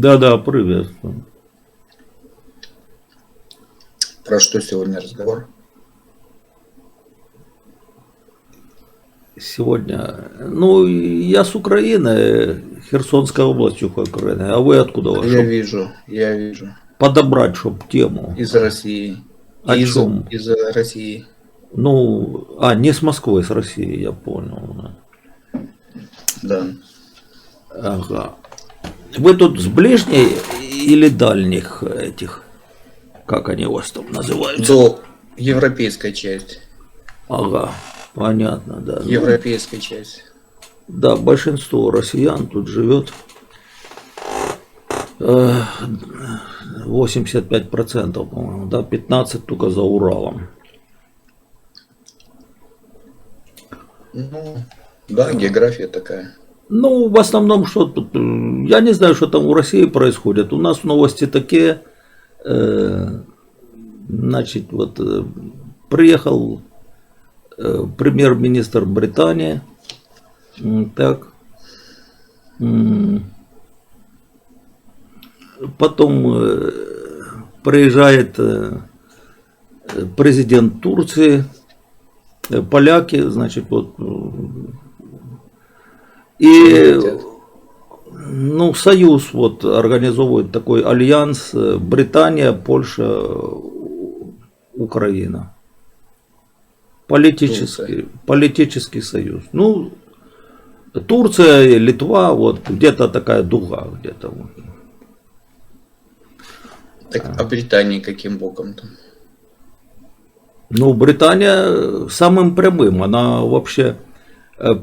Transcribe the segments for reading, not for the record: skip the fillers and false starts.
Да-да, приветствую. Про что сегодня разговор? Сегодня, ну, я с Украины, Херсонская область Украины, а вы откуда? Я Чтоб вижу, я вижу. подобрать, чтоб тему. Из России. О чем? Из России. Ну, не с Москвы, с России, я понял. Да. Ага. Вы тут с ближней или дальних этих, как они у вас там называются? До европейская часть. Ага, понятно, да. Ну, Европейская часть. да, большинство россиян тут живет. 85%, по-моему, да, 15 только за Уралом. Ну, да, география такая. Ну, в основном, что тут, я не знаю, что там в России происходит. У нас новости такие, значит, вот приехал премьер-министр Британии, так, потом приезжает президент Турции, поляки, значит, вот, и, ну, союз вот организовывает такой альянс Британия, Польша, Украина. Политический союз. Ну, Турция, Литва, вот где-то такая дуга, где-то вот. Так, а Британия каким боком там? Ну, Британия самым прямым, она вообще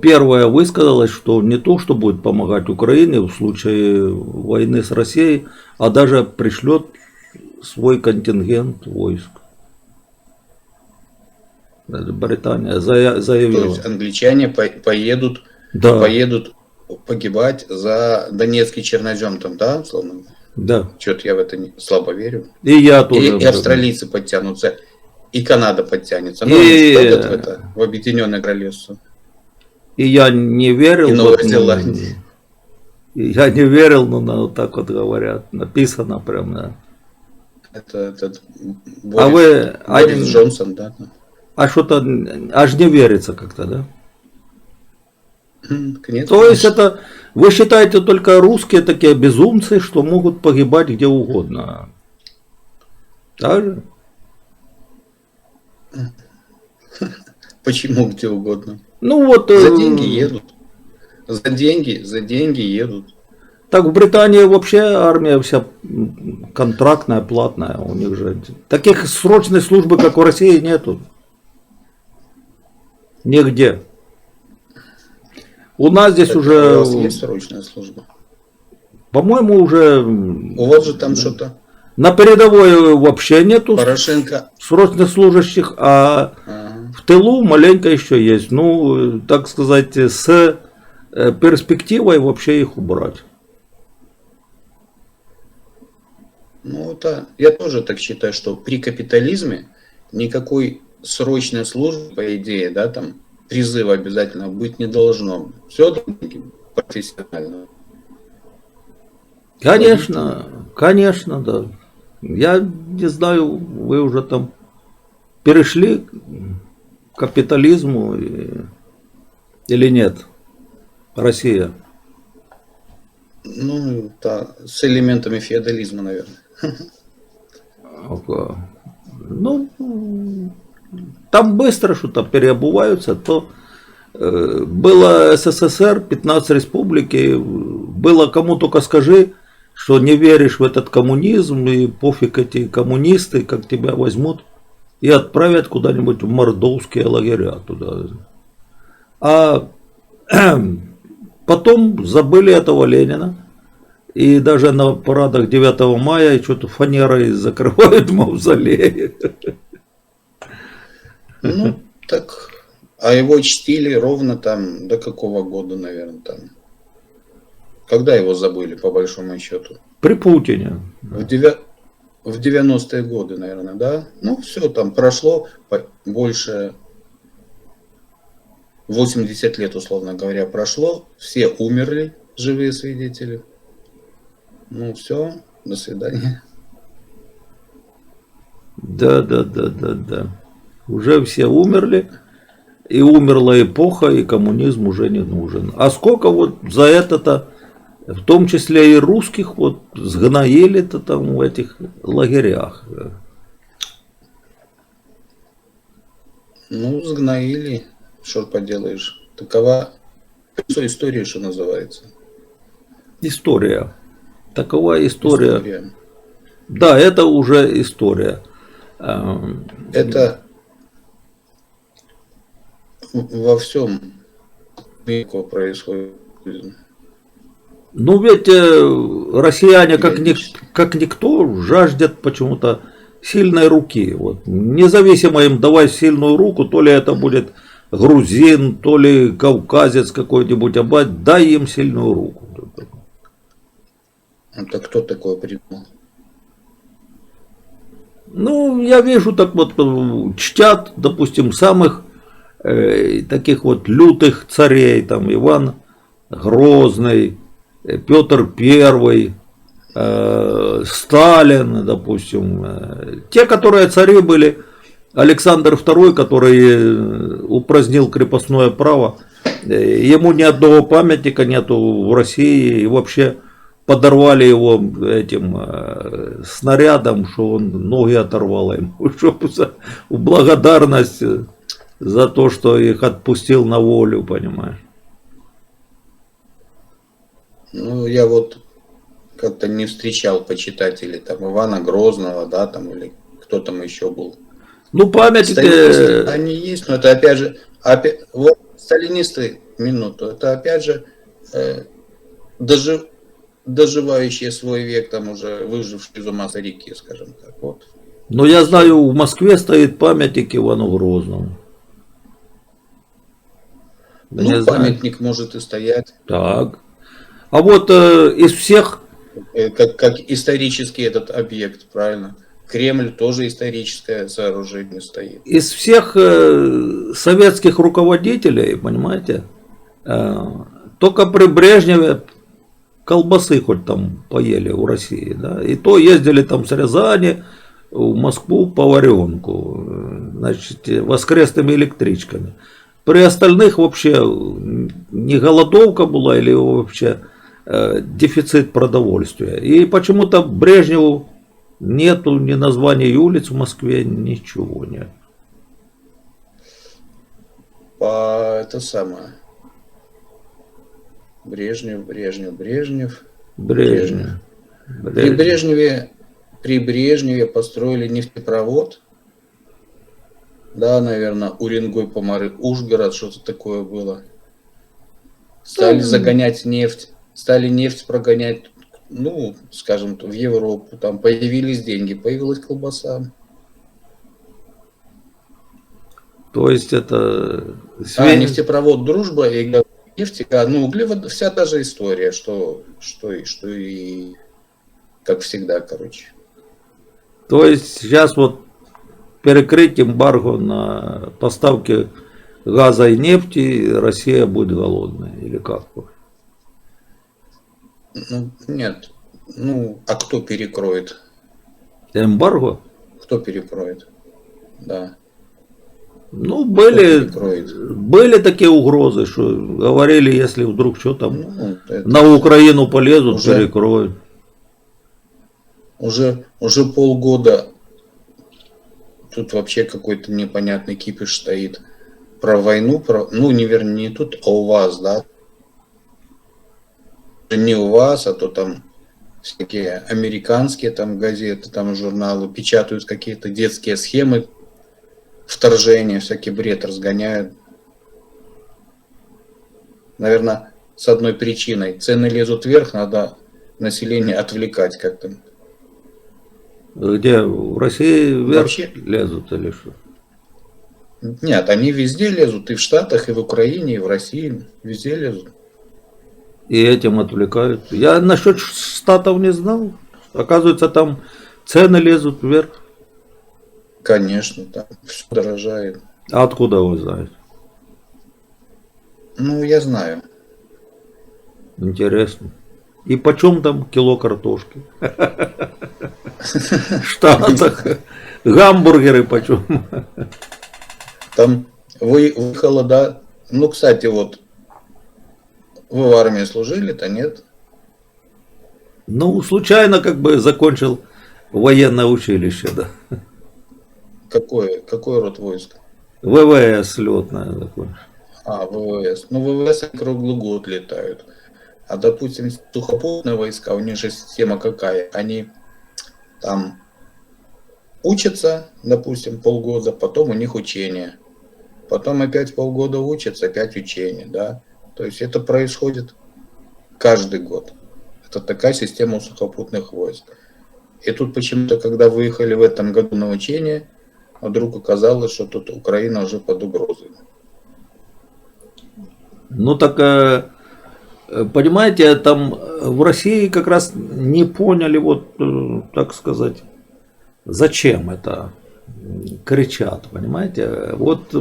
первая высказалась, что не то, что будет помогать Украине в случае войны с Россией, а даже пришлет свой контингент войск. Британия заявила. То есть англичане поедут, да. поедут погибать за Донецкий чернозем там, да, условно? Да. Что-то я в это слабо верю. И я тоже. И австралийцы подтянутся, и Канада подтянется. Ну, в Объединенное Королевство. И я не верил. И Новая Зеландия. Я не верил, но вот так вот говорят. Написано прям, да. Это Борис Джонсон, да? А что-то аж не верится как-то, да? Нет, то есть это, вы считаете, только русские такие безумцы, что могут погибать где угодно? Так же? Почему где угодно? Ну вот. За деньги едут. За деньги едут. Так в Британии вообще армия вся контрактная, платная. У них же таких срочной службы, как в России, нету. Нигде. У нас здесь так уже. У вас есть срочная служба? По-моему, уже. У вас же там что-то. На передовой вообще нету Порошенко. срочных служащих, а в тылу маленько еще есть. Ну, так сказать, с перспективой вообще их убрать. Ну, это, я тоже так считаю, что при капитализме никакой срочной службы, по идее, да, там, призыва обязательно быть не должно. Все профессионально. Конечно, конечно, да. Я не знаю, вы уже там перешли к капитализму или нет? Россия. Ну, да, с элементами феодализма, наверное. Ну, там быстро что-то переобуваются, то было СССР, 15 республики, было кому только скажи, что не веришь в этот коммунизм, и пофиг эти коммунисты, как тебя возьмут и отправят куда-нибудь в мордовские лагеря туда. А потом забыли этого Ленина. И даже на парадах 9 мая что-то фанерой закрывают мавзолеи. Ну, так. А его чтили ровно там, до какого года, наверное, там. Когда его забыли, по большому счету? При Путине. В 90-е годы, наверное, да? Ну, все, там прошло больше 80 лет, условно говоря, прошло. Все умерли, живые свидетели. Ну все, до свидания. Да, да, да, да, да. Уже все умерли, и умерла эпоха, и коммунизм уже не нужен. А сколько вот за это-то, в том числе и русских, вот сгноили-то там в этих лагерях. Ну, сгноили, что поделаешь. Такова история, что называется. История. Такова история. История. Да, это уже история. А, Это во всем мире происходит. Ну ведь россияне Периодически. как никто жаждет почему-то сильной руки. Вот. Независимо им давать сильную руку, то ли это будет грузин, то ли кавказец какой-нибудь, дай им сильную руку. Это кто такое придумал? Ну, я вижу, так вот чтят, допустим, самых таких вот лютых царей, там Иван Грозный, Петр Первый, Сталин, допустим, те, которые цари были, Александр II, который упразднил крепостное право, ему ни одного памятника нету в России, и вообще подорвали его этим снарядом, что он ноги оторвало ему, чтобы в благодарность за то, что их отпустил на волю, понимаешь. Ну, я вот как-то не встречал почитателей там Ивана Грозного, да, там, или кто там еще был. Ну, памятники... Они есть, но это опять вот сталинисты, минуту, это опять же доживающие свой век, там уже выжившие из ума старики, скажем так. Вот. Но я знаю, в Москве стоит памятник Ивану Грозному. Да Ну, памятник может и стоять. Так. А вот из всех... Как исторический этот объект, правильно? Кремль тоже историческое сооружение стоит. Из всех советских руководителей, понимаете, только при Брежневе колбасы хоть там поели в России, да, и то ездили там с Рязани в Москву по варенку, значит, воскресными электричками. При остальных вообще не голодовка была или вообще дефицит продовольствия. И почему-то Брежневу нету ни названий улиц в Москве, ничего нет. Это самое. Брежнев. При Брежневе построили нефтепровод. Да, наверное, Уренгой, Помары, Ужгород, что-то такое было. Стали загонять нефть. Стали нефть прогонять, ну, скажем, в Европу. Там появились деньги, появилась колбаса. То есть это... Нефтепровод «Дружба» и нефть, ну, вся та же история, что и как всегда, короче. То есть сейчас вот перекрыть эмбарго на поставки газа и нефти, Россия будет голодная, или как? Ну, нет. Ну, а кто перекроет? Эмбарго? Кто перекроет? Да. Ну, были такие угрозы, что говорили, если вдруг что там на Украину полезут, перекроют. Уже полгода тут вообще какой-то непонятный кипиш стоит. Про войну, ну, не тут, а у вас, да? Не у вас, а то там всякие американские там газеты, там журналы печатают какие-то детские схемы вторжения, всякий бред разгоняют. Наверное, с одной причиной. Цены лезут вверх, надо население отвлекать как-то. Где? В России вверх Вообще лезут или что? Нет, они везде лезут, и в Штатах, и в Украине, и в России, везде лезут. И этим отвлекают. Я насчет Штатов не знал. Оказывается, там цены лезут вверх. Конечно, там все дорожает. А откуда вы знаете? Ну, я знаю. Интересно. И почем там кило картошки? В Штатах. Гамбургеры почем? Там выехало, да. Ну, кстати, вот вы в армии служили-то, нет? Ну, случайно как бы закончил военное училище, да. Какой род войск? ВВС летное закончил. А, ВВС. Ну, ВВС круглый год летают. А, допустим, сухопутные войска, у них же система какая? Они там учатся, допустим, полгода, потом у них учения. Потом опять полгода учатся, опять учения, да. То есть это происходит каждый год. Это такая система у сухопутных войск. И тут почему-то, когда выехали в этом году на учение, вдруг оказалось, что тут Украина уже под угрозой. Ну так, понимаете, там в России как раз не поняли, вот, так сказать, зачем это кричат, понимаете? Вот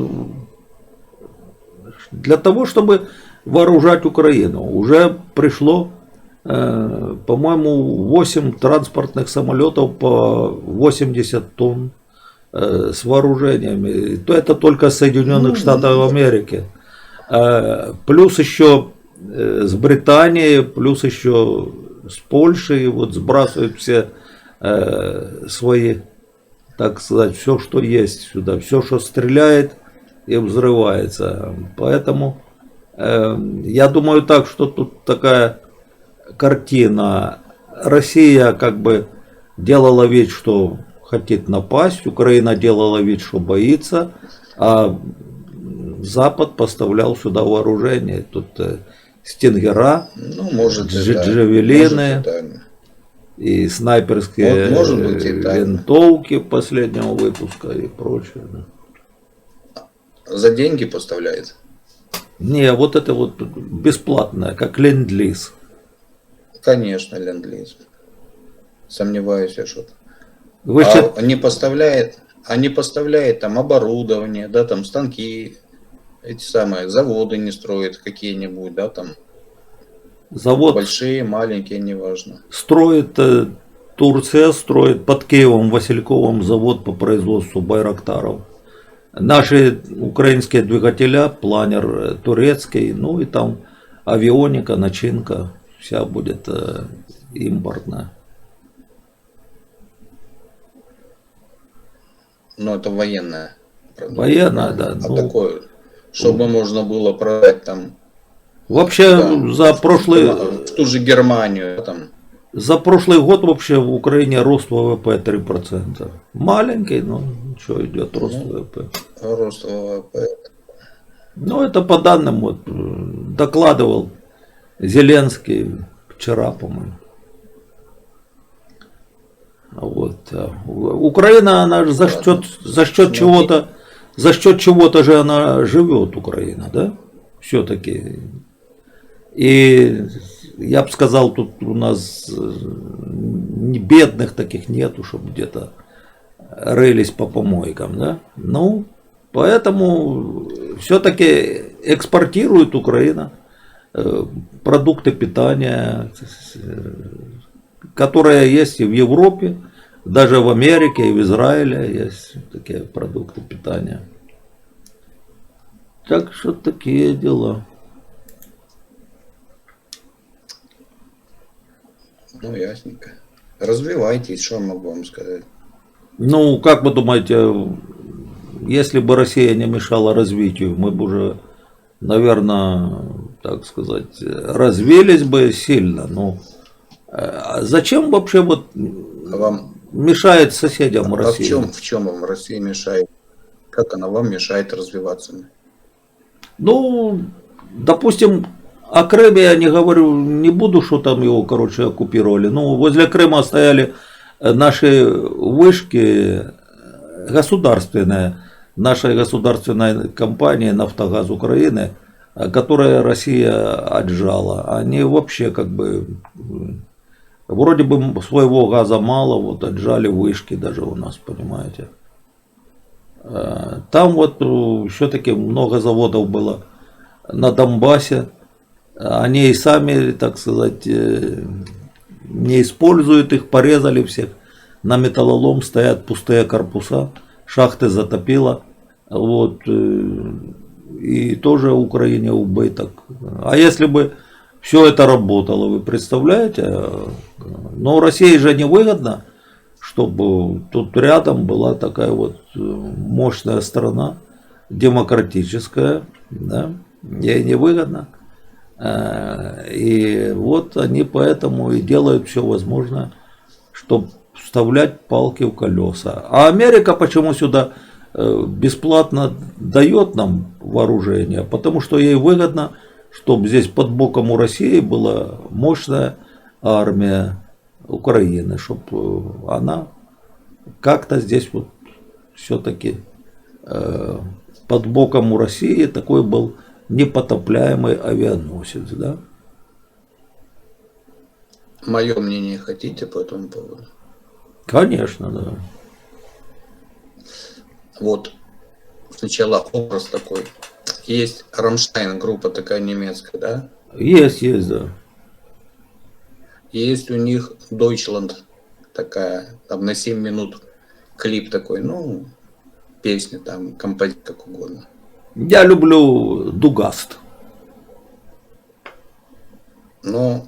для того, чтобы вооружать Украину, уже пришло, по-моему, 8 транспортных самолетов по 80 тонн с вооружениями. То это только Соединенных Штатов Америки. Плюс еще с Британией, плюс еще с Польшей, вот сбрасывают все свои, так сказать, все, что есть сюда, все, что стреляет и взрывается. Поэтому я думаю так, что тут такая картина. Россия как бы делала вид, что хотит напасть, Украина делала вид, что боится, а Запад поставлял сюда вооружение. Тут стингера, Ну, может, джавелины и снайперские может быть, и так. винтовки последнего выпуска и прочее. Да. За деньги поставляет? Не, вот это вот бесплатное, как ленд-лиз. Конечно, ленд-лиз. Сомневаюсь я что-то. Вы Они поставляют там оборудование, да, там станки, эти самые заводы не строят какие-нибудь, да, там завод большие, маленькие, неважно. строит, Турция строит под Киевом, Васильковым завод по производству байрактаров. Наши украинские двигателя, планер турецкий, ну и там авионика, начинка, вся будет импортная. Но это военное. Военная, да. А Ну, такое, чтобы можно было продать там вообще да, за прошлый, в ту же Германию, там. за прошлый год вообще в Украине рост ВВП 3%. Маленький, но ничего, идет рост ВВП. Рост ВВП. Ну, это по данным, вот, докладывал Зеленский вчера, по-моему. Вот. Украина, она же за счет чего-то же она живет, Украина, да? Все-таки. И я бы сказал, тут у нас бедных таких нету, чтобы где-то рылись по помойкам, да? Ну, поэтому все-таки экспортирует Украина продукты питания, которые есть и в Европе, даже в Америке и в Израиле есть такие продукты питания. Так что такие дела. Ну, ясненько. Развивайтесь, что могу вам сказать. Ну, как вы думаете, если бы Россия не мешала развитию, мы бы уже, наверное, так сказать, развились бы сильно. Ну, зачем вообще вот Вам, мешает соседям России? в чем вам Россия мешает? Как она вам мешает развиваться? Ну, допустим, о Крыме я не говорю, не буду, что там его, короче, оккупировали. Ну, возле Крыма стояли наши вышки государственные, нашей государственной компании «Нафтогаз Украины», которые Россия отжала. Они вообще как бы, вроде бы своего газа мало, вот отжали вышки даже у нас, понимаете. Там вот все-таки много заводов было на Донбассе. Они и сами, так сказать, не используют их, порезали всех. На металлолом стоят пустые корпуса, шахты затопило. Вот, и тоже Украине убыток. А если бы все это работало, вы представляете? Но России же не выгодно, чтобы тут рядом была такая вот мощная страна, демократическая, да? Ей не выгодно. И вот они поэтому и делают все возможное, чтобы вставлять палки в колеса. А Америка почему сюда бесплатно дает нам вооружение? Потому что ей выгодно, чтобы здесь под боком у России была мощная армия Украины, чтобы она как-то здесь вот все-таки под боком у России такой был непотопляемый авианосец, да? Мое мнение хотите по этому поводу? Конечно, да. Вот сначала образ такой. Есть Рамштайн, группа такая немецкая, да? Есть, да. Есть у них Deutschland такая, там на 7 минут клип такой, ну, песня там, композиция, как угодно. Я люблю Дугаст. Ну,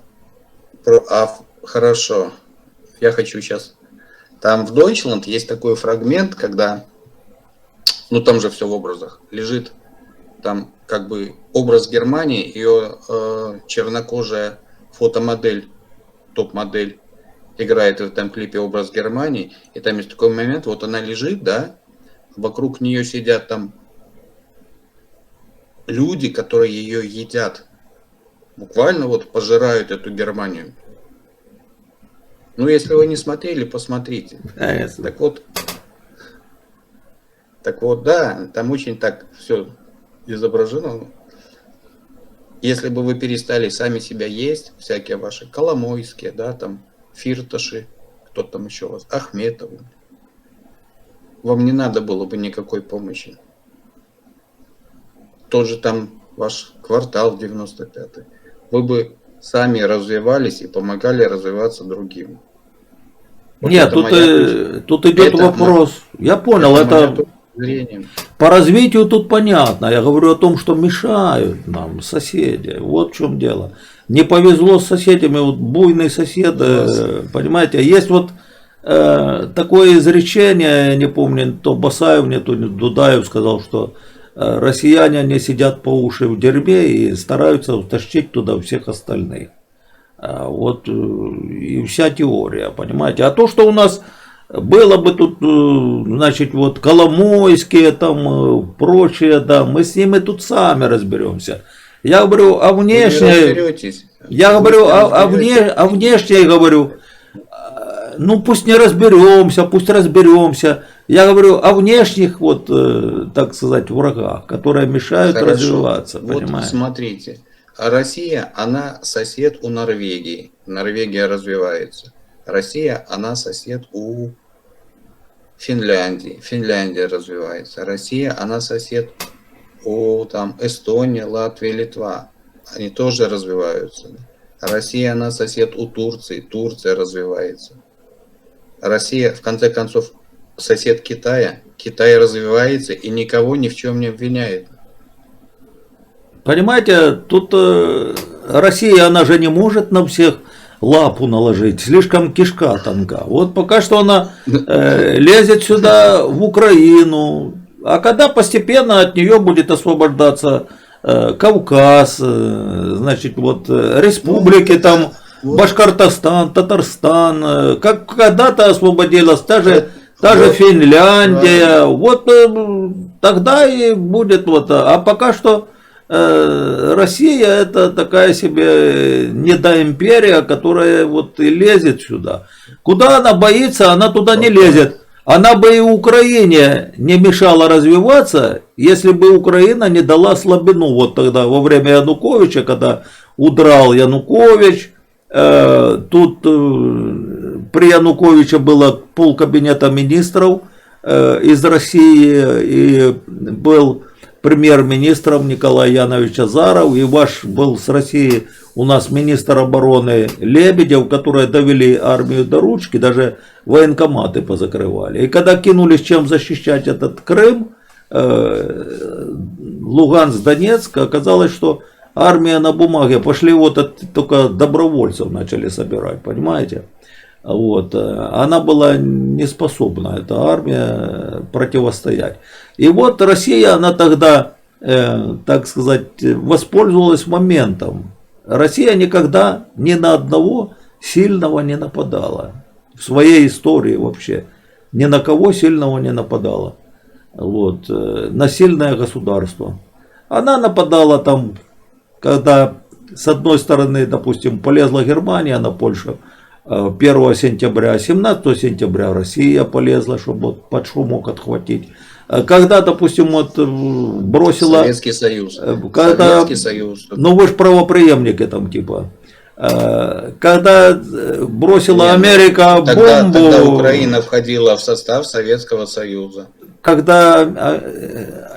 хорошо. Я хочу сейчас. Там в Deutschland есть такой фрагмент, когда, ну там же все в образах, лежит там как бы образ Германии, ее чернокожая фотомодель, топ-модель играет в этом клипе образ Германии, и там есть такой момент, вот она лежит, да, вокруг нее сидят там люди, которые ее едят, буквально вот пожирают эту Германию. Ну, если вы не смотрели, посмотрите. Конечно. Так вот, да, там очень так все изображено. Если бы вы перестали сами себя есть, всякие ваши Коломойские, да, там, Фирташи, кто там еще у вас, Ахметовы, вам не надо было бы никакой помощи. Тот же там ваш квартал 95-й. Вы бы сами развивались и помогали развиваться другим. Вот нет, тут идет вопрос. Я понял, это по развитию тут понятно. Я говорю о том, что мешают нам соседи. Вот в чем дело. Не повезло с соседями, вот буйные соседи, понимаете. Есть вот такое изречение, я не помню, то Басаев, не то Дудаев сказал, что россияне не сидят по уши в дерьме и стараются утащить туда всех остальных. Вот и вся теория, понимаете. А то, что у нас было бы тут, значит, вот Коломойские, там, прочие, да, мы с ними тут сами разберемся. Я говорю о внешней, я говорю о внешней, говорю, ну пусть не разберемся, пусть разберемся. Я говорю о внешних, вот, так сказать, врагах, которые мешают развиваться, вот понимаете. Смотрите. А Россия, она сосед у Норвегии. Норвегия развивается. Россия, она сосед у Финляндии. Финляндия развивается. Россия, она сосед у там, Эстонии, Латвии, Литва. Они тоже развиваются. Россия, она сосед у Турции. Турция развивается. Россия, в конце концов, сосед Китая. Китай развивается и никого ни в чем не обвиняет. Понимаете, тут Россия, она же не может на всех лапу наложить, слишком кишка тонка. Вот пока что она лезет сюда, в Украину, а когда постепенно от нее будет освобождаться Кавказ, значит, вот республики там, Башкортостан, Татарстан, как когда-то освободилась та же Финляндия, вот тогда и будет вот, а пока что Россия это такая себе недоимперия, которая вот и лезет сюда. Куда она боится, она туда не лезет. Она бы и Украине не мешала развиваться, если бы Украина не дала слабину. Вот тогда во время Януковича, когда удрал Янукович, тут при Януковиче было полкабинета министров из России, и был премьер-министром Николай Янович Азаров, и ваш был с Россией у нас министр обороны Лебедев, которые довели армию до ручки, даже военкоматы позакрывали. И когда кинулись чем защищать этот Крым, Луганск, Донецк, оказалось, что армия на бумаге, пошли только добровольцев начали собирать, понимаете? Вот. Она была не способна, эта армия, противостоять. И вот Россия, она тогда, так сказать, воспользовалась моментом. Россия никогда ни на одного сильного не нападала. В своей истории вообще. Ни на кого сильного не нападала. Вот. На сильное государство. Она нападала там, когда с одной стороны, допустим, полезла Германия на Польшу 1 сентября, 17 сентября Россия полезла, чтобы под шумок отхватить. Когда, допустим, бросила... Советский Союз. Когда, Советский Союз. Ну вы же правопреемники там типа. Когда бросила Америка бомбу... Тогда Украина входила в состав Советского Союза. Когда...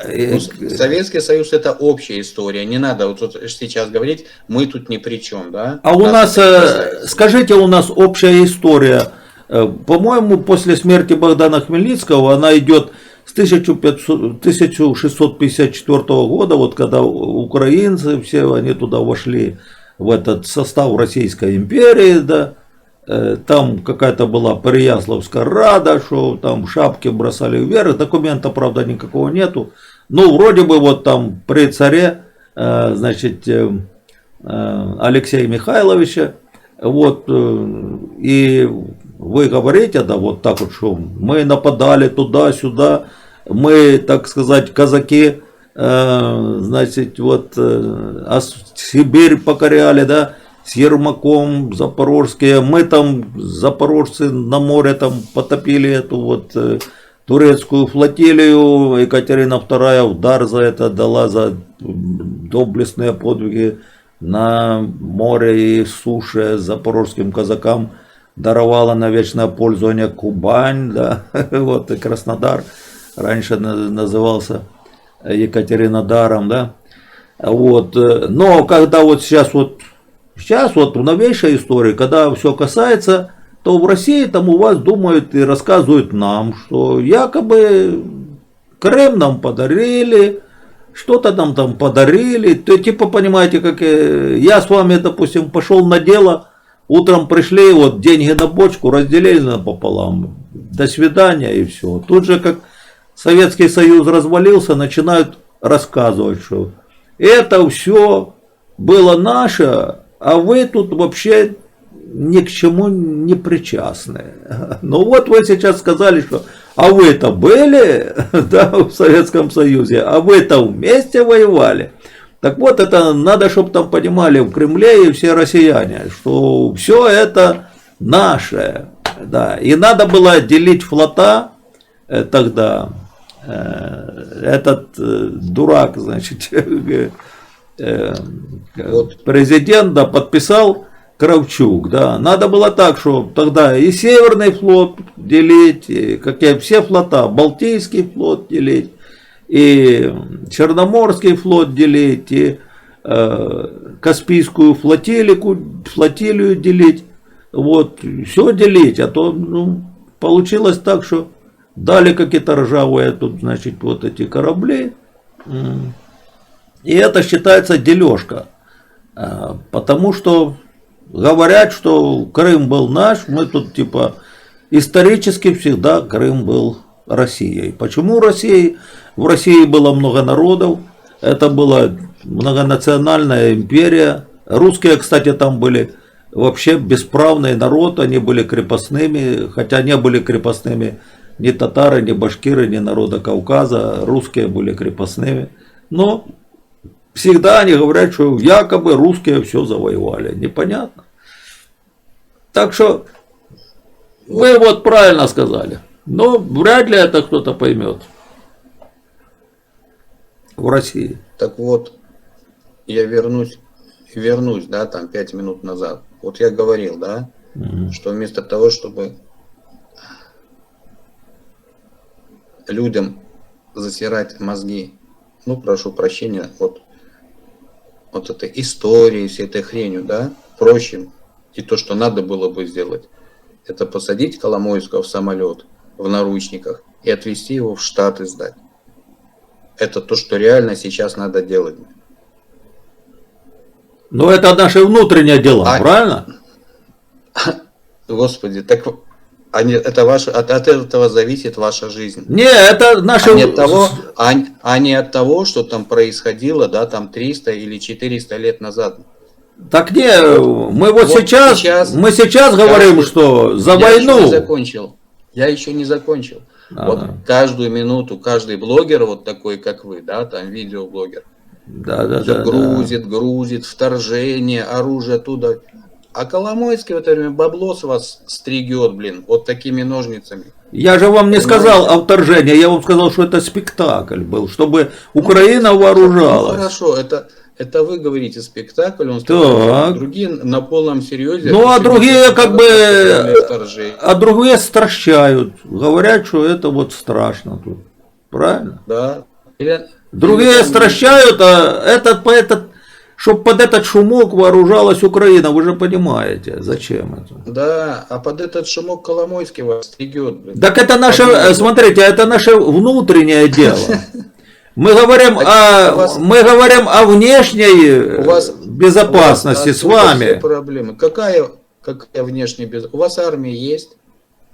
Советский Союз это общая история. Не надо вот тут сейчас говорить, мы тут ни при чем, да? А у нас, скажите, у нас общая история. По-моему, после смерти Богдана Хмельницкого она идет с 1654 года, вот когда украинцы все они туда вошли в этот состав Российской империи, да, там какая-то была Переяславская рада, что там шапки бросали вверх, документа, правда, никакого нету. Ну, вроде бы вот там при царе, значит, Алексея Михайловича, вот, и вы говорите, да, вот так вот, что мы нападали туда-сюда, мы, так сказать, казаки, значит, вот, Сибирь покоряли, да, с Ермаком, запорожские, мы там, запорожцы, на море там потопили эту вот турецкую флотилию, Екатерина II удар за это дала, за доблестные подвиги на море и суше запорожским казакам, даровала на вечное пользование Кубань, да, вот и Краснодар раньше назывался Екатеринодаром, да, вот, но когда вот сейчас вот в новейшей истории, когда все касается, то в России там у вас думают и рассказывают нам, что якобы Крым нам подарили, что-то нам там подарили, то типа понимаете, как я с вами, допустим, пошел на дело, утром пришли, вот деньги на бочку разделили напополам, до свидания и все. Тут же как Советский Союз развалился, начинают рассказывать, что это все было наше, а вы тут вообще ни к чему не причастны. Ну вот вы сейчас сказали, что а вы-то были, да, в Советском Союзе, а вы-то вместе воевали. Так вот, это надо, чтобы там понимали в Кремле и все россияне, что все это наше. Да. И надо было делить флота тогда. Этот дурак, значит, президент, да, подписал Кравчук, да. Надо было так, что тогда и Северный флот делить, и какие все флота, Балтийский флот делить, и Черноморский флот делить, и Каспийскую флотилию делить, вот, все делить, а то, ну, получилось так, что дали какие-то ржавые тут, значит, вот эти корабли, и это считается дележка, потому что говорят, что Крым был наш, мы тут типа исторически всегда Крым был Россией. Почему Россией? В России было много народов, это была многонациональная империя. Русские, кстати, там были вообще бесправный народ, они были крепостными, хотя не были крепостными ни татары, ни башкиры, ни народа Кавказа, русские были крепостными. Но всегда они говорят, что якобы русские все завоевали. Непонятно. Так что вы вот правильно сказали. Но вряд ли это кто-то поймет в России. Так вот, я вернусь, да, там 5 минут назад. Вот я говорил, да, что вместо того, чтобы людям засирать мозги ну, прошу прощения, вот этой историей, всей этой хренью, да, проще. И то, что надо было бы сделать, это посадить Коломойского в самолет в наручниках и отвезти его в Штаты сдать. Это то, что реально сейчас надо делать. Но это наши внутренние дела, А- правильно? Господи, так это от этого зависит ваша жизнь. Не, это наши... А не от того, что там происходило, да, там 300 или 400 лет назад. Так не, мы вот сейчас говорим, что за Я войну... еще не закончил. Я еще не закончил. Вот каждую минуту, каждый блогер вот такой, как вы, да, там видеоблогер, грузит, вторжение, оружие оттуда. А Коломойский в это время бабло с вас стригет, блин, вот такими ножницами. Я же вам не сказал о вторжении, я вам сказал, что это спектакль был, чтобы Украина вооружалась. Ну, хорошо, это вы говорите спектакль, он сказал, другие на полном серьезе. Ну, а другие как бы, а другие стращают, говорят, что это вот страшно тут, правильно? Да. Другие стращают, а чтобы под этот шумок вооружалась Украина, вы же понимаете, зачем это? Да, а под этот шумок Коломойский вас стригет. Блин. Так это наше, смотрите, это наше внутреннее дело. Мы говорим о внешней безопасности с вами. Проблемы. Какая внешняя безопасность? У вас армия есть?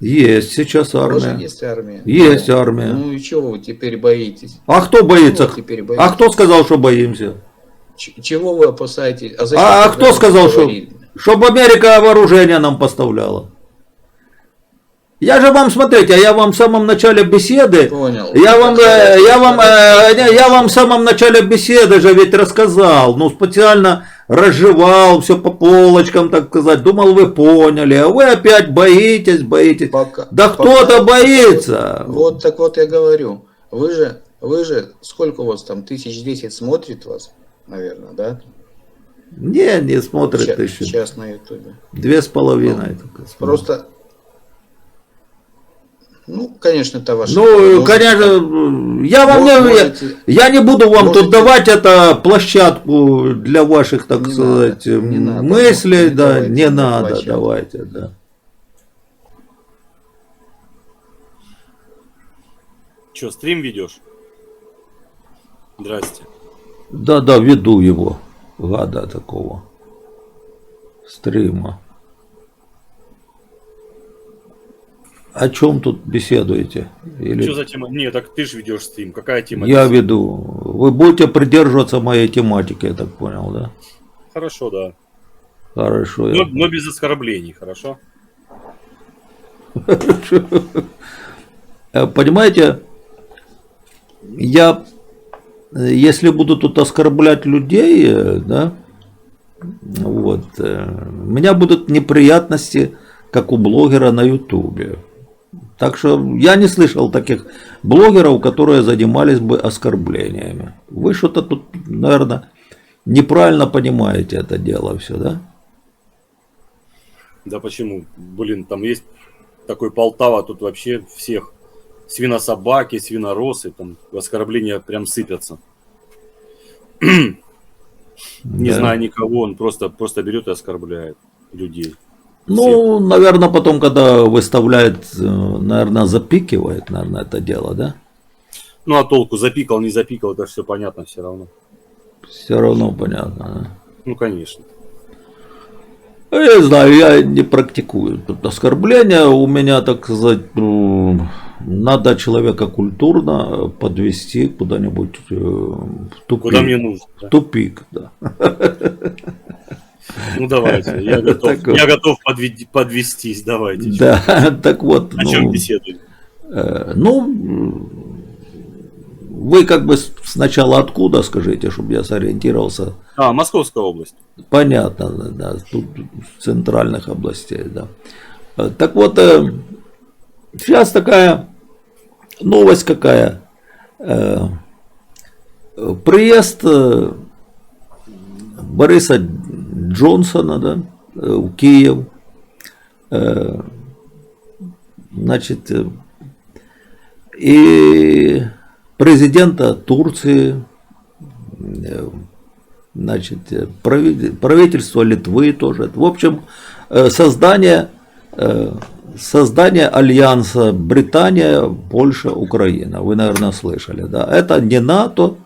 Есть сейчас армия. Есть армия. Есть армия. Ну и чего вы теперь боитесь? А кто боится? А кто сказал, что боимся? Чего вы опасаетесь? А кто сказал, чтобы Америка вооружение нам поставляла? Я же вам, смотрите, я вам в самом начале беседы, Понял. я вам в самом начале беседы же ведь рассказал, ну специально разжевал все по полочкам, так сказать, думал вы поняли, а вы опять боитесь. Да кто-то боится. Вот так вот я говорю, вы же, сколько у вас там, 1010 смотрит вас, наверное, да? Не смотрит тысячу. Сейчас на ютубе. 2,5. Просто... Ну, конечно, это ваше. Ну, конечно, я не буду вам тут давать это площадку для ваших, так сказать, мыслей, да, не надо, давайте, да. Че, стрим ведешь? Здрасте. Да, веду его, гада такого, стрима. О чем тут беседуете? Что за тема? Не, так ты же ведешь стрим. Какая тема? Я веду. Вы будете придерживаться моей тематики, я так понял, да? Хорошо, да. Хорошо. Но без оскорблений, хорошо? Хорошо. Понимаете, если буду тут оскорблять людей, да, вот, у меня будут неприятности, как у блогера на ютубе. Так что я не слышал таких блогеров, которые занимались бы оскорблениями. Вы что-то тут, наверное, неправильно понимаете это дело все, да? Да почему? Блин, там есть такой Полтава, тут вообще всех свинособаки, свиноросы, там оскорбления прям сыпятся. Не знаю никого, он просто берет и оскорбляет людей. Ну, наверное, потом, когда выставляет, наверное, запикивает, наверное, это дело, да? Ну, а толку, запикал, не запикал, это все понятно все равно. Все равно понятно, да? Ну, конечно. Я знаю, я не практикую тут оскорбления. У меня, так сказать, надо человека культурно подвести куда-нибудь в тупик. Куда мне нужно. В тупик, да. Ну давайте, я готов подвестись, давайте. Да, так вот. О чем беседуем? Ну, вы как бы сначала откуда, скажите, чтобы я сориентировался. Московская область. Понятно, да, тут центральных областей, да. Так вот, сейчас такая новость какая. Приезд Бориса Джонсона, да, в Киев, значит, и президента Турции значит, правительство Литвы тоже. В общем, создание альянса Британия, Польша, Украина. Вы, наверное, слышали. Да? Это не НАТО,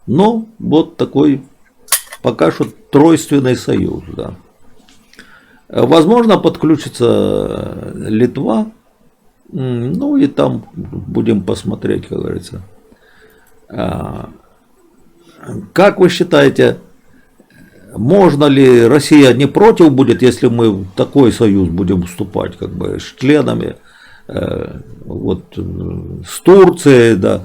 но вот такой пока что тройственный союз. Да. Возможно, подключится Литва. Ну и там будем посмотреть, как говорится. Как вы считаете, можно ли Россия не против будет, если мы в такой союз будем вступать, как бы с членами, вот с Турцией, да,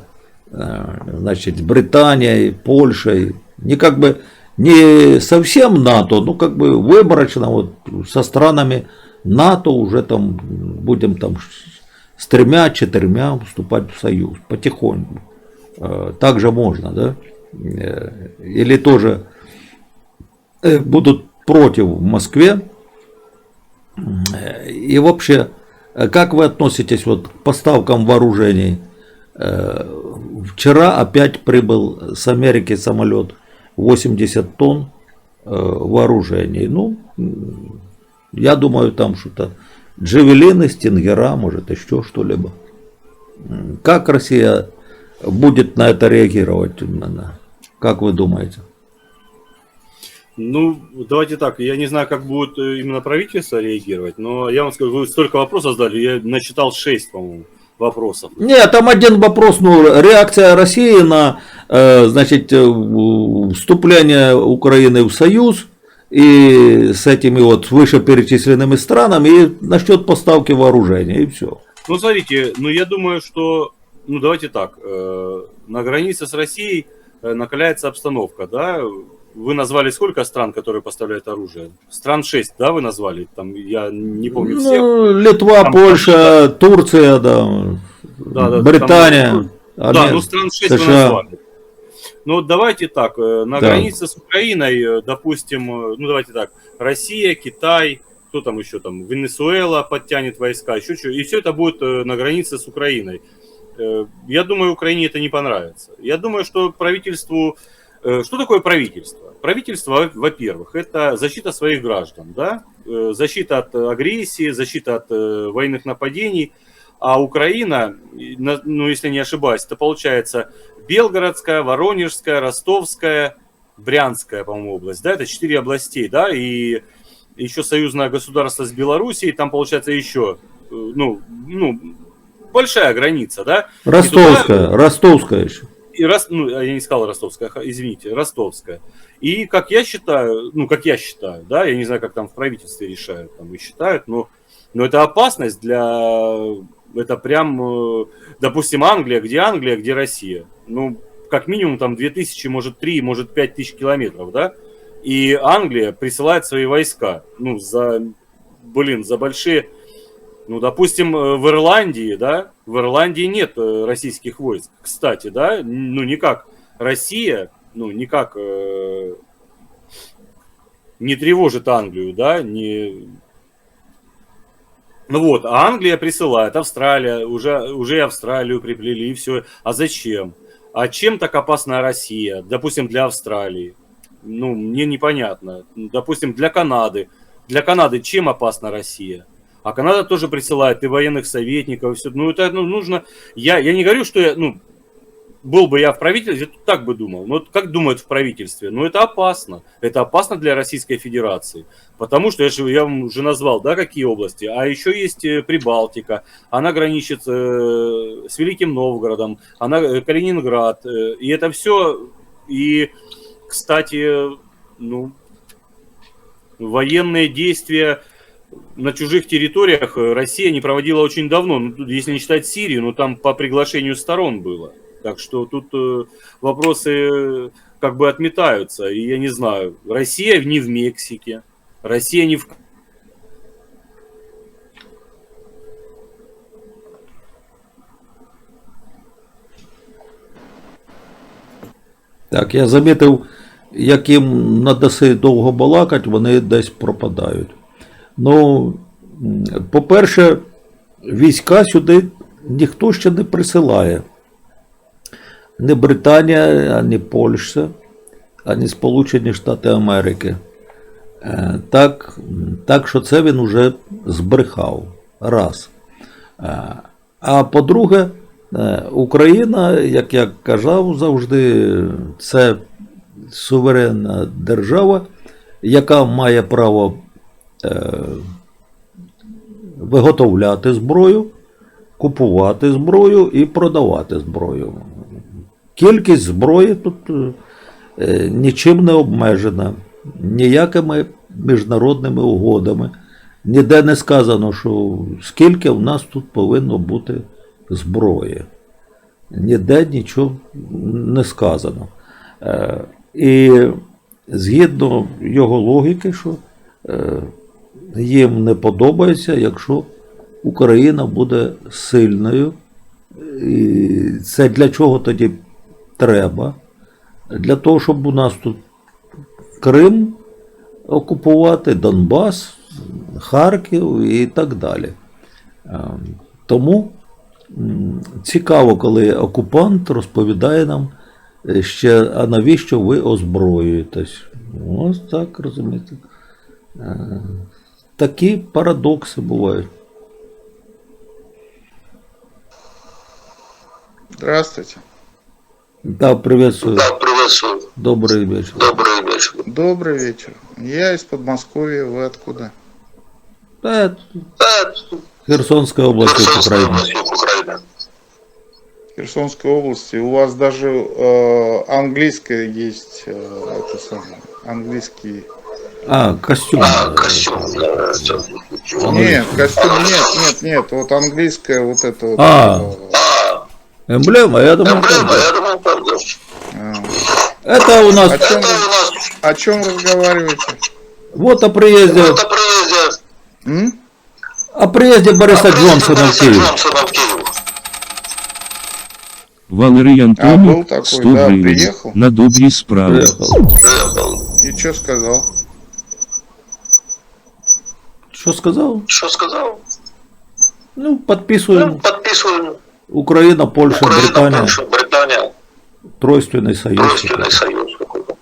значит, с Британией, Польшей, не как бы не совсем НАТО, но как бы выборочно вот со странами НАТО уже там будем там с 3-4 вступать в союз потихоньку. Так же можно, да? Или тоже будут против в Москве. И вообще, как вы относитесь вот к поставкам вооружений? Вчера опять прибыл с Америки самолет 80 тонн вооружений. Ну, я думаю, там что-то джавелины, стингера, может еще что-либо. Как Россия будет на это реагировать? Как вы думаете? Ну, давайте так, я не знаю, как будет именно правительство реагировать, но я вам скажу, вы столько вопросов задали, я насчитал 6, по-моему, вопросов. Нет, там один вопрос, ну, реакция России на, значит, вступление Украины в Союз и с этими вот вышеперечисленными странами и насчет поставки вооружения, и все. Ну, смотрите, ну, я думаю, что, ну, давайте так, на границе с Россией накаляется обстановка, да. Вы назвали сколько стран, которые поставляют оружие? Стран 6, да, вы назвали? Там, я не помню всех. Ну, Литва, там, Польша, Турция, да, Британия. Там, да, ну стран 6 США. Вы назвали. Ну, давайте так, на границе с Украиной, допустим, ну, давайте так, Россия, Китай, кто там еще там, Венесуэла подтянет войска, еще что, и все это будет на границе с Украиной. Я думаю, Украине это не понравится. Я думаю, что правительству... Что такое правительство? Правительство, во-первых, это защита своих граждан, да? Защита от агрессии, защита от военных нападений. А Украина, ну, если не ошибаюсь, это получается Белгородская, Воронежская, Ростовская, Брянская, по-моему, область. Да? Это 4 областей, да? И еще союзное государство с Белоруссией, там получается еще, ну большая граница, да? Ростовская еще. И ну, я не сказал Ростовская, извините, Ростовская. И как я считаю, да, я не знаю, как там в правительстве решают, там и считают, но это опасность это прям, допустим, Англия, где Россия. Ну, как минимум там 2000, может 3, может 5000 километров, да, и Англия присылает свои войска, ну, за большие... Ну, допустим, в Ирландии, да, в Ирландии нет российских войск, кстати, да, ну, никак Россия, ну, никак не тревожит Англию, да, не... Ну вот, а Англия присылает, Австралия, уже и Австралию приплели, и все. А зачем? А чем так опасна Россия, допустим, для Австралии? Ну, мне непонятно. Допустим, для Канады. Для Канады чем опасна Россия? А Канада тоже присылает и военных советников, и все. Ну, это нужно... Я не говорю, что я... Ну, был бы я в правительстве, я так бы думал. Но как думают в правительстве? Ну, это опасно. Это опасно для Российской Федерации. Потому что, я вам уже назвал, да, какие области. А еще есть Прибалтика. Она граничит с Великим Новгородом. Калининград. И это все... И, кстати, ну, военные действия... На чужих территориях Россия не проводила очень давно, ну, если не считать Сирию, но там по приглашению сторон было. Так что тут вопросы как бы отметаются. И я не знаю, Россия не в Мексике, Россия не в... Так, я замітив, як їм надаси довго балакать, вони десь пропадають. Ну, по-перше, війська сюди ніхто ще не присилає. Не Британія, ані Польща. а не Сполучені Штати Америки. Так що це він уже збрехав. Раз. А по-друге, Україна, як я казав завжди, це суверенна держава, яка має право виготовляти зброю, купувати зброю і продавати зброю. Кількість зброї тут нічим не обмежена, ніякими міжнародними угодами. Ніде не сказано, що скільки в нас тут повинно бути зброї. Ніде нічого не сказано. І згідно його логіки, що їм не подобається, якщо Україна буде сильною. І це для чого тоді треба? Для того, щоб у нас тут Крим окупувати, Донбас, Харків і так далі. Тому цікаво, коли окупант розповідає нам ще, а навіщо ви озброюєтесь? Ось так, розумієте. Такі парадокси бувають. Здравствуйте. Да, приветствую. Да, приветствую. Добрый вечер. Добрый вечер. Добрый вечер. Я из Подмосковья. Вы откуда? Да, Да, Херсонская область, Херсонская Украина. область, Украина. Херсонской области. У вас даже английское есть, это самое, английский. А, костюм. Костюм. Нет, костюм нет. Вот английское вот это вот. Эмблема, я думаю, правда. Я думал, правда. Это у нас, О чем разговариваете? вот о приезде, Это приезде М? о приезде Бориса Джонсона в Бориса Киев. Джонсона в Киев. Валерій был Антонов, такой, 100 да, гривень приехал. на добрі справи. Приехал. Приехал. И что сказал? Что сказал? Что сказал? Ну, подписываем. Подписываем. Украина, Польша, Украина, Британия. Польша, Британия. Тройственный союз. Тройственный союз какой-то.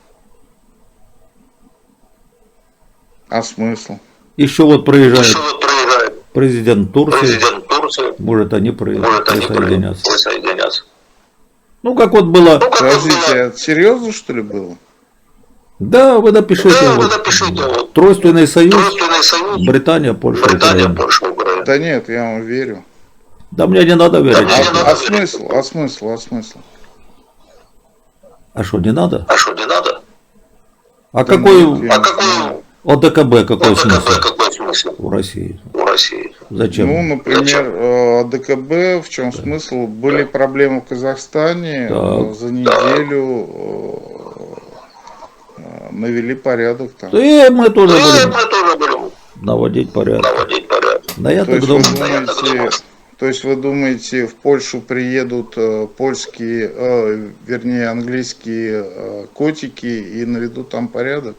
А смысл? Еще вот приезжает Еще вот приезжает президент Турции. президент Турции. Может, они Может, они присоединятся. присоединятся. Ну, как вот было. Ну, как Подождите, было. это серьезно что ли было? Да, вы напишите. Да, вы вот. напишите. Вот. Тройственный союз. Тройственный союз. Британия, Польша, Британия, Украина. Польша, Украина. Да нет, я вам верю. Да мне не надо верить. мне не надо. А смысл? А смысл? А смысл? А что, не надо? А что, не надо? А Да какой нет, я А не какой знаю. ОДКБ, какой ОДКБ, смысл какой смысл в России? у России? Зачем? Ну, например, ДКБ, в чем смысл? Были проблемы в Казахстане, Так. за неделю навели порядок там. И мы тоже И будем мы тоже будем наводить порядок. наводить порядок. Да я То так есть, вы думаю. я так думаю. думаете, то есть вы думаете, в Польшу приедут польские, вернее, английские котики и наведут там порядок?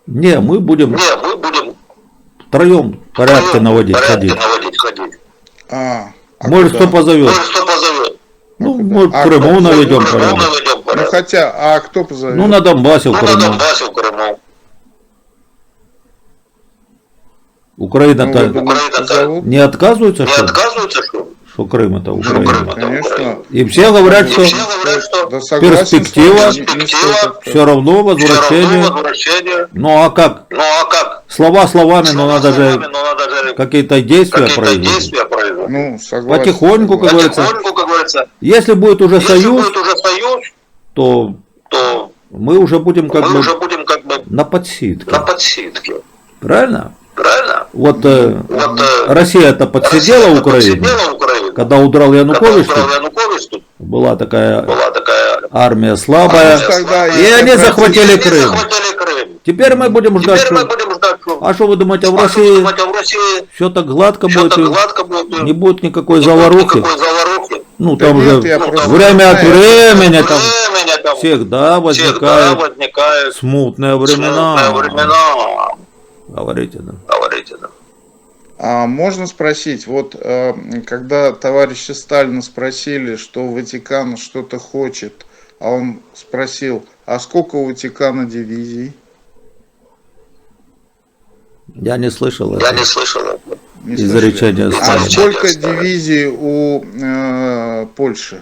Не, мы будем Не, мы будем втроем порядки наводить, порядки ходить. ходить. А Может, куда? кто позовет. Может, кто позовет? Ну, куда? может, А в Крыму кто наведем позовет? Мы порядок. наведем Ну порядок. хотя, а кто позовет? Ну, на Донбассе, в Ну, на Крыму. Донбассе, в Крыму. Ну, вы Украина-то думаете, Украина-то позовут? не отказывается, Не что, отказываются, что? что Крым это Ну, Украина. конечно. И все говорят, что Все говорят, что Да согласен с перспектива- вами, не стоит все равно все возвращение. равно возвращение. Ну, а как? Ну, а как? Слова словами, но Слова надо же словами, но надо же какие-то действия какие-то произвести. действия производить. Ну, согласен. Потихоньку, как говорится. Потихоньку, как говорится. Если будет уже Если союз, будет уже союз, то то мы уже будем как мы бы уже будем как бы на подсидке. на подсидке. Правильно? Правильно? Вот Вот Россия-то подсидела Россия Украину. подсидела Украину. Когда удрал Когда Янукович, устроил Янукович, тут была такая была такая армия слабая. А, тогда И я они обратился- захватили И Крым. захватили Крым. Теперь мы будем ждать, Теперь мы что... будем ждать, что А что вы думаете, в а что вы России думаете, в России все так гладко все будет? так и гладко будет. Не будет никакой не будет заварухи? никакой заварухи. Ну, Да там нет, же я просто время от знаю. времени там Времени там всегда всегда возникают возникают смутные времена. смутные времена. Говорите, да. Говорите, да. А можно спросить, вот когда товарища Сталина спросили, что Ватикан что-то хочет, а он спросил, А сколько у Ватикана дивизий? Я не слышал Я это. не слышал этого. Не Изречение слышали? А Сталина. сколько дивизий у Польши?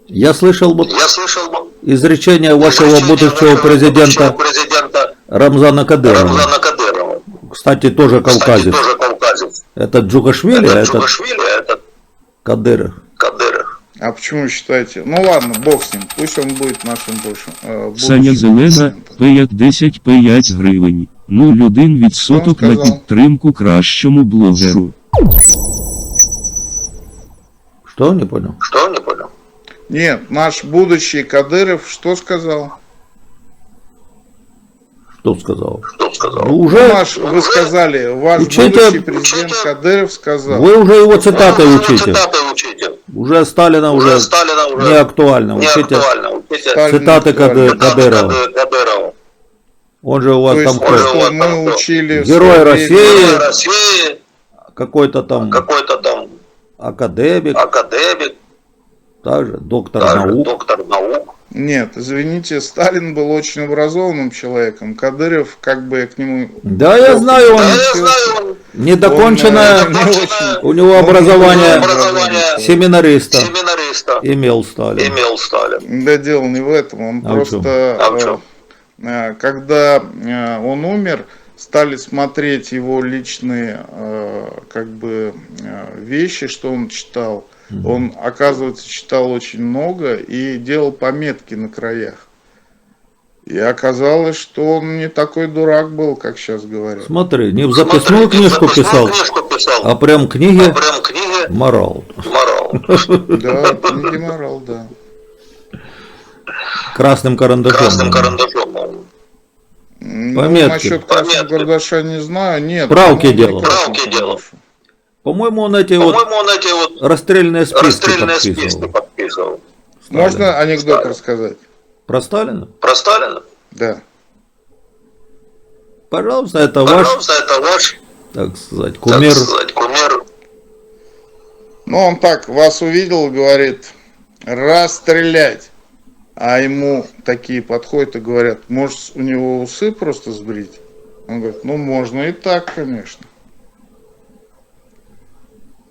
Я слышал вот Я слышал изречение вашего будущего президента Рамзана Кадырова. Рамзана Кадырова. Кстати, тоже Кстати, кавказец. тоже кавказец. Это Джугашвили, а Это это Джугашвили, а это Кадыров. Кадыров. А почему считаете? Ну ладно, бог с ним. Пусть он будет нашим будущим Саня Зелена, президентом. П як 10 5 гривень. 0,1% на сказав? підтримку кращому блогеру. Что? Не понял. Что? Не понял. Нет, наш будущий Кадыров что сказал? Что сказал? Что сказал? Ну, уже Наш, вы сказали, ваш Учите- будущий президент Кадыров сказал. вы уже его цитаты Вы учите. Цитаты учите. Уже Сталина уже Сталина уже не актуально. не Учите актуально. Учите Сталин цитаты актуален. Кадырова. Кадырова. Он же у вас То там есть, кто? что мы учили в Герой свое России. время. Герой России, Какой-то там какой-то там академик, академик, также доктор даже наук. доктор наук. Нет, извините, Сталин был очень образованным человеком. Кадыров, как бы я к нему... Да, я знаю, он Да, я знаю, он недоконченное, Он, не очень- у него он образование не образование семинариста семинариста имел Сталин. имел Сталин. Да дело не в этом, он А в просто, чем? А в чем? Когда он умер, стали смотреть его личные как бы вещи, что он читал. Он, оказывается, читал очень много и делал пометки на краях. И оказалось, что он не такой дурак был, как сейчас говорят. Смотри, не в записную Смотри, книжку записную писал, книжку писал, а прям книги а прям книги морал. морал. Да, не деморал, да. Красным карандашом. Красным карандашом. Ну, Пометки. насчет красного Пометки. карандаша не знаю, нет. Правки по-моему, делал. не красным Правки делал. карандашом. По-моему, он эти вот По-моему, он эти вот расстрельные списки расстрельные списки подписывал. подписывал. Сталин. Можно анекдот Сталин. рассказать? Про Сталина? Про Сталина? Да. Пожалуйста, это ваш, Пожалуйста, это ваш, так сказать, так кумир. сказать, кумир. Ну, он так вас увидел и говорит, расстрелять. А ему такие подходят и говорят, может, у него усы просто сбрить? Он говорит, ну, можно и так, конечно.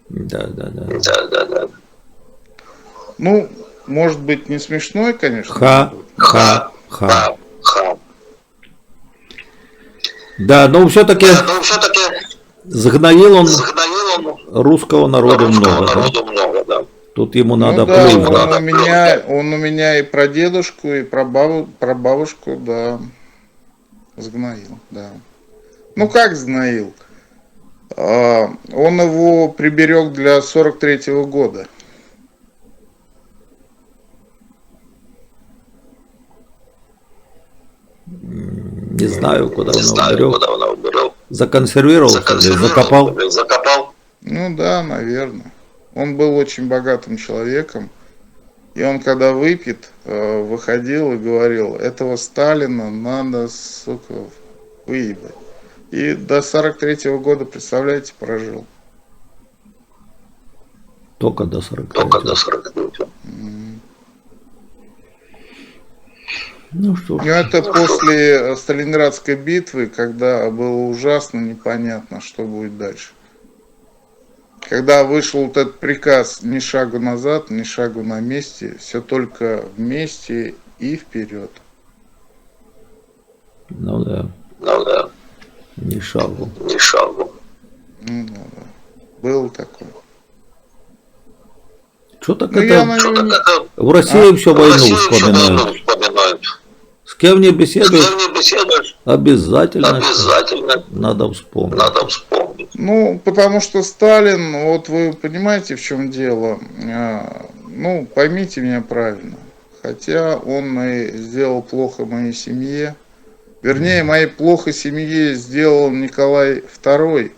Да. Да. Ну, может быть, не смешной, конечно. Ха. Ха. Да, но все-таки Но все-таки загноил он загноил он русского народа русского много. Да? народу много, да. Тут ему Ну надо да, плюнуть. он у меня и про дедушку, и про бабушку, да, сгноил, да. Ну, как сгноил? Он его приберег для 43-го года. Не знаю, куда Не он его знаю, берет. куда он его берет. Законсервировал, что ли, закопал. Закопал. Ну да, наверное. Он был очень богатым человеком. И он, когда выпьет, выходил и говорил, этого Сталина надо, сука, выебать. И до 43-го года, представляете, прожил. Только до 40. Только до 49. Ну что Ну, ж. это после Сталинградской битвы, когда было ужасно непонятно, что будет дальше. Когда вышел вот этот приказ ни шагу назад, ни шагу на месте, все только вместе и вперед. Ну да, Ну да, ни шагу. ни шагу. Ну, да, да. Было такое. Что так Ну, я на это? Что него так не... это В России все в войну России всю вспоминают. войну вспоминают. С кем не С беседуешь, кем не беседуешь, обязательно обязательно надо вспомнить. надо вспомнить. Ну, потому что Сталин, вот вы понимаете, в чем дело. Ну, поймите меня правильно. Хотя он и сделал плохо моей семье. Вернее, моей плохо семье сделал Николай II,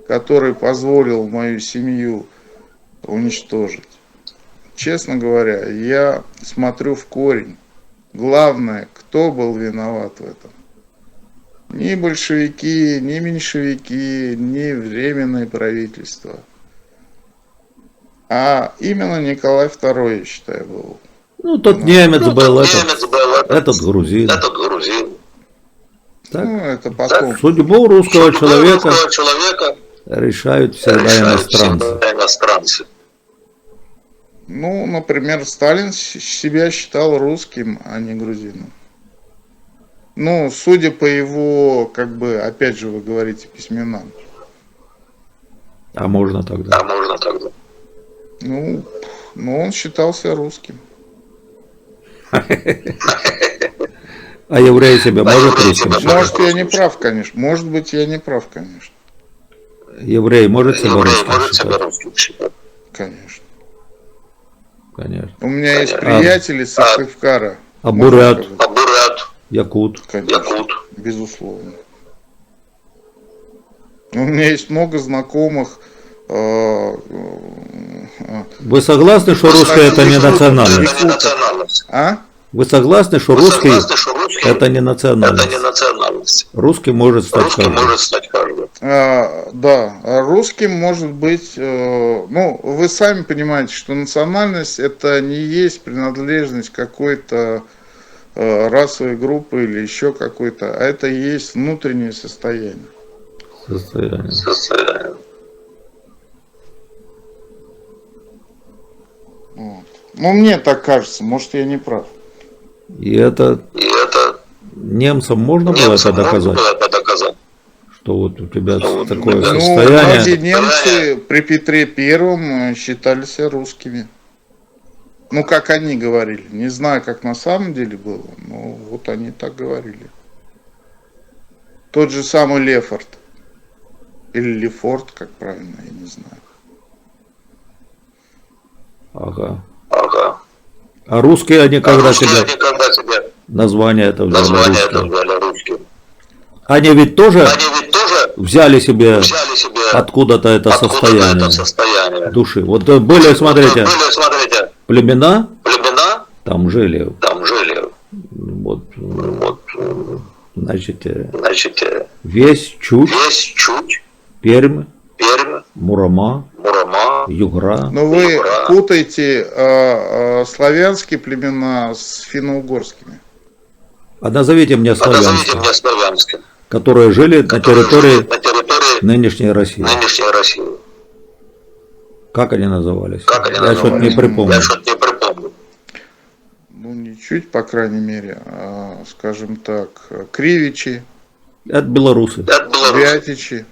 который позволил мою семью уничтожить. Честно говоря, я смотрю в корень. Главное, кто был виноват в этом. Ни большевики, ни меньшевики, ни временное правительство. А именно Николай II, я считаю, был Ну, тот немец был, Немец был, этот грузин. этот грузин. Так, Ну, это потом. судьбу русского Судьбу человека русского человека решают всегда решают иностранцы. всегда иностранцы. Ну, например, Сталин себя считал русским, а не грузином. Ну, судя по его, как бы, опять же, вы говорите, письменам. А можно тогда? А можно тогда? Ну, он считался русским. А еврей себя может еврей русским себя считать? Может, я не прав, конечно. Может быть, я не прав, конечно. Еврей может себя Еврей русским может себя считать? русским считать? Конечно. Конечно. У меня есть Конечно. приятели с Сыктывкара. А можно бурят, сказать. А бурят, якут? Конечно, якут. безусловно. У меня есть много знакомых. Вы согласны, что русский это не национальность? Это не национальность. А? Вы согласны, что Вы русский согласны, что русский это не это не национальность? национальность? Русский может стать Русский каждый. может стать каждый. Да, а русским может быть, ну, вы сами понимаете, что национальность это не есть принадлежность какой-то расовой группы или еще какой-то, а это и есть внутреннее состояние. Состояние. Состояние. Вот. Ну, мне так кажется, может, я не прав. И это И это немцам можно было это немцам можно доказать, было это доказать. что вот у тебя Ну, такое ну, Ну, состояние? многие немцы при Петре Первом считали себя русскими. Ну, как они говорили. Не знаю, как на самом деле было, но вот они так говорили. Тот же самый Лефорт. Или Лефорт, как правильно, я не знаю. Ага. Ага. А русские они когда Русские себя они когда себе название это взяли название это русские? взяли русские. Они ведь тоже Они ведь тоже взяли себе взяли себе откуда-то это состояние это состояние. души. Вот были, смотрите, Были, смотрите, племена племена там жили. там жили. Вот, Вот, значит, значит, весь Чуть, весь Чуть, Пермь, Пермь, Мурама, Мурама, Югра. Но вы Югра. путаете славянские племена с финно-угорскими. А назовите мне назовите славянские, мне славянские, которые жили на которые территории жили на территории нынешней России. нынешней России. Как они назывались? Как они Я что-то не назывались? припомню. Я что-то не припомню. Ну, не чуть, по крайней мере, а, скажем так, Кривичи, Это белорусы. Это Беларусь. Вятичи.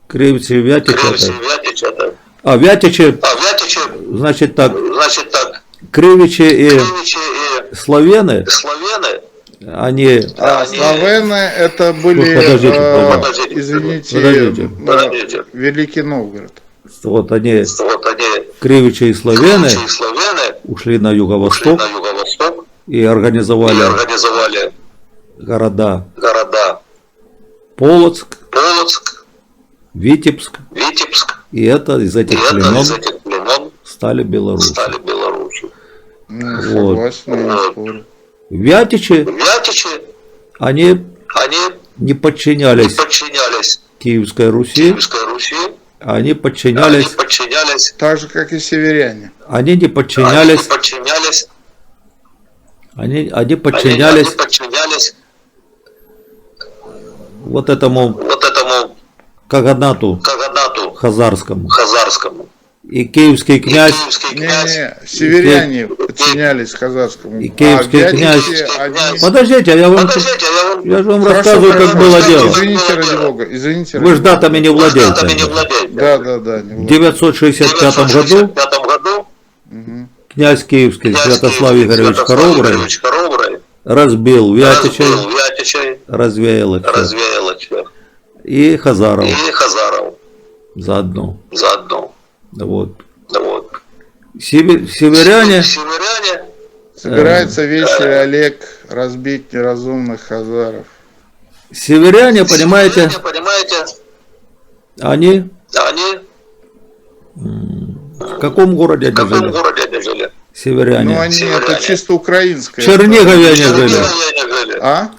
Кривицы и Вятичи. Кривицы, это- Вятич, это... А Вятичи, А Вятичи, значит так, значит так, Кривичи и Кривичи и славяне, славяне, они А они- славяны это были, подождите. извините, Подождите. Подождите. Великий Новгород. вот они, вот они, Кривичи и славяне, Кривичи и славяне, ушли на ушли юго-восток на юго-восток и и организовали организовали города города Полоцк, Полоцк, Витебск, Витебск, и это из и этих это племен из этих племен стали белорусы. стали Беларусью. Ну, Вот. согласен, я не Вот. спорю. Вятичи, Вятичи, они они не не подчинялись подчинялись Киевской Руси, Киевской Руси, они они подчинялись, подчинялись, Так же, как и северяне. они не они подчинялись, не подчинялись, они подчинялись они подчинялись вот этому вот этому Каганату Каганату хазарскому. Хазарскому. И киевский И князь, киевский князь, Не-не, северяне подчинялись казахскому. И киевский а князь- вятичи, они... подождите, я вам, подождите, я же вам Хорошо, рассказываю, как хорошо. было дело. Извините, ради бога, извините. Вы ради ж бога. датами не вы датами не владеете. владеете. Да, не В владею. 965 году 1965 году Мгм. князь киевский князь Святослав Киевский Игоревич Святослав Хоробрый Игоревич Хоробрый разбил Вятичей, разбил Вятичей, развеял их всех, развеял их всех. и Хазаров И Хазаров заодно. заодно. Вот. Вот. Северяне, Северяне Собирается вечер Олег разбить неразумных хазаров. северяне, понимаете, Северяне, понимаете, они они в каком городе в они каком жили? городе они жили? Северяне. Ну, они, это Северяне. чисто украинское. В Чернигове они В жили. Чернигове они жили. А?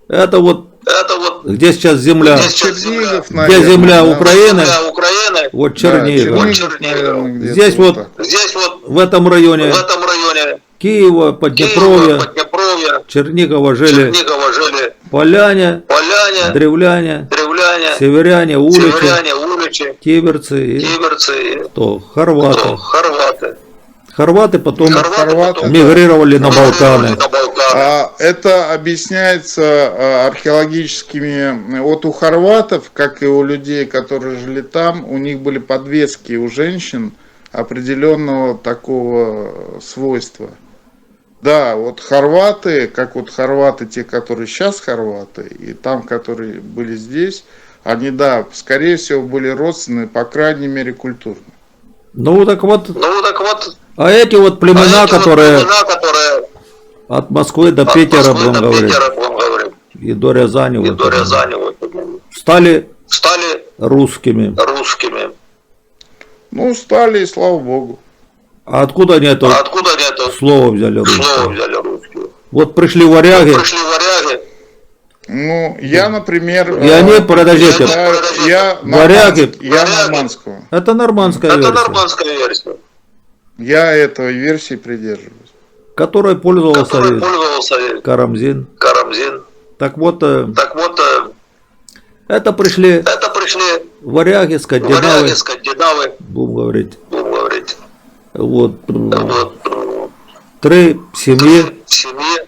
Это вот Это вот где сейчас земля, Где сейчас Чернигов, где наверное. земля да. Украины, земля Украины. вот Да, Чернигов. Чернигов, Чернигов. наверное, где-то Здесь вот так. Здесь вот в этом районе в этом районе районе Киева, Киева, Поднепровья, Поднепровья, Чернигова жили Чернигова жили поляне, поляне, древляне, древляне, северяне, уличи, северяне, уличи, киверцы и киверцы, и кто? Хорваты. хорваты. Хорваты потом Хорваты. мигрировали на Балканы. На Балканы. Это объясняется археологическими... Вот у хорватов, как и у людей, которые жили там, у них были подвески у женщин определенного такого свойства. Да, вот хорваты, как вот хорваты, те, которые сейчас хорваты, и там, которые были здесь, они, да, скорее всего, были родственны, по крайней мере, культурно. Ну так вот, Ну так вот, а эти вот племена, эти вот которые племена, которые от Москвы до от Питера, Москвы будем до говорить, Питера, будем говорить, и до Рязани, и вот, до Рязани вот, стали стали русскими. русскими. Ну, стали, и слава богу. А откуда они это А откуда они это слово взяли слово русские? взяли русские? Вот пришли варяги, Пришли варяги, Ну, я, например... и они, подождите, Я варяги- нормандского. это нормандская это версия, нормандская версия, Я этой версии придерживаюсь. которой которой пользовался пользовался Карамзин. Карамзин. Так вот, Так вот, это пришли это пришли варяги, скандинавы, варяги, скандинавы, будем говорить, будем говорить, вот, вот, три семьи в семье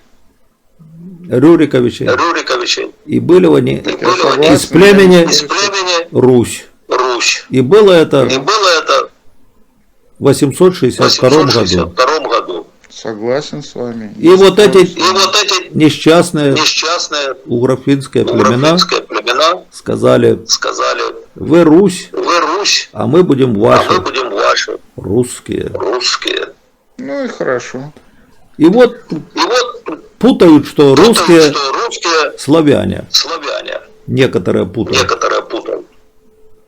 Рюриковичей, Рюриковичей. и были они И были согласен. они из племени из племени Русь. Русь. И было это И было это в 862 году. 862 году. Согласен с вами. И вот эти И вот эти несчастные несчастные угрофинские племена угрофинские племена сказали: сказали: вы Русь, вы Русь, а мы будем а ваши, мы будем ваши, русские. русские. Ну и хорошо. И вот И вот путают, что русские что русские славяне. славяне. Некоторые путают. Некоторые путают.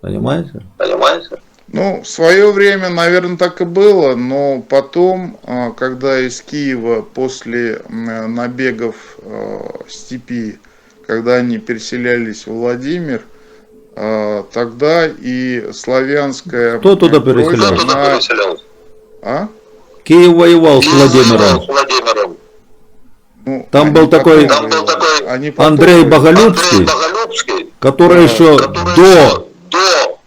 Понимаете? Понимаете? Ну, в свое время, наверное, так и было, но потом, когда из Киева после набегов степи, когда они переселялись в Владимир, тогда и славянская... Кто туда кровь, переселялся? Кто туда она- переселялся? А? Киев воевал с И Владимиром. воевал с Владимиром. Ну, Там они был такой- потом Там был такой воевали. Они потом Андрей воевали. Боголюбский, Андрей Боголюбский, который еще который до еще до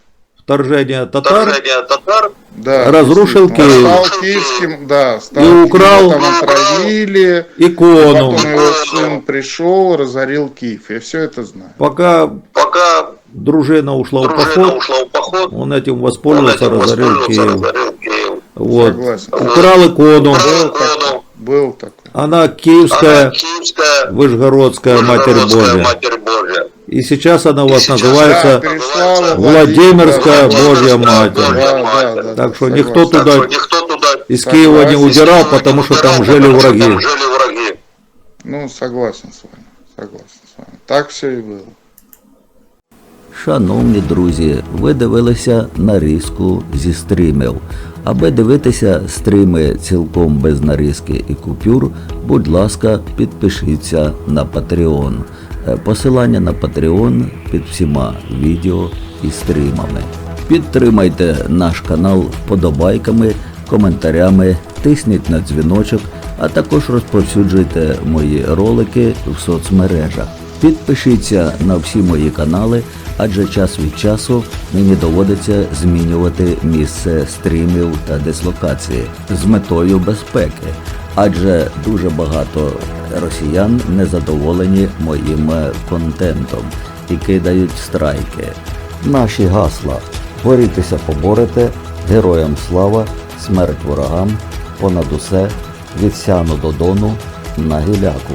вторжения татар вторжения татар Да, разрушил действительно. Он Киев. стал киевским, да, стал И украл- Киев, там отравили, икону. потом его сын пришел, разорил Киев. Я все это знаю. Пока пока дружина ушла в дружина поход, ушла в поход, он этим он воспользовался, этим разорил воспользовался, Киев. разорил Киев. Вот. Согласен. Украл икону. Украл икону. Был такой. Она киевская, Она киевская, Вышгородская Матерь Вышгородская Божья. Матерь Божья. И сейчас она у вас сейчас называется Да, перешла во Владимирская Владимир, Божья Владимирская Матерь. Божья Да, Матерь. да, Так что согласен. никто Так туда что никто туда из Киева не Согласен. удирал, Киева потому не что там убирал, жили потому что враги. там жили враги. Ну, согласен с вами. Согласен с вами. Так все и было. Шановні друзі, ви дивилися нарізку зі стрімів. Аби дивитися стріми цілком без нарізки і купюр, будь ласка, підпишіться на Patreon. Посилання на Patreon під всіма відео і стрімами. Підтримайте наш канал вподобайками, коментарями, тисніть на дзвіночок, а також розповсюджуйте мої ролики в соцмережах. Підпишіться на всі мої канали, адже час від часу мені доводиться змінювати місце стрімів та дислокації з метою безпеки, адже дуже багато росіян незадоволені моїм контентом і кидають страйки. Наші гасла: борітеся, поборете, героям слава, смерть ворогам, понад усе, від Сяну до Дону, на Гіляку.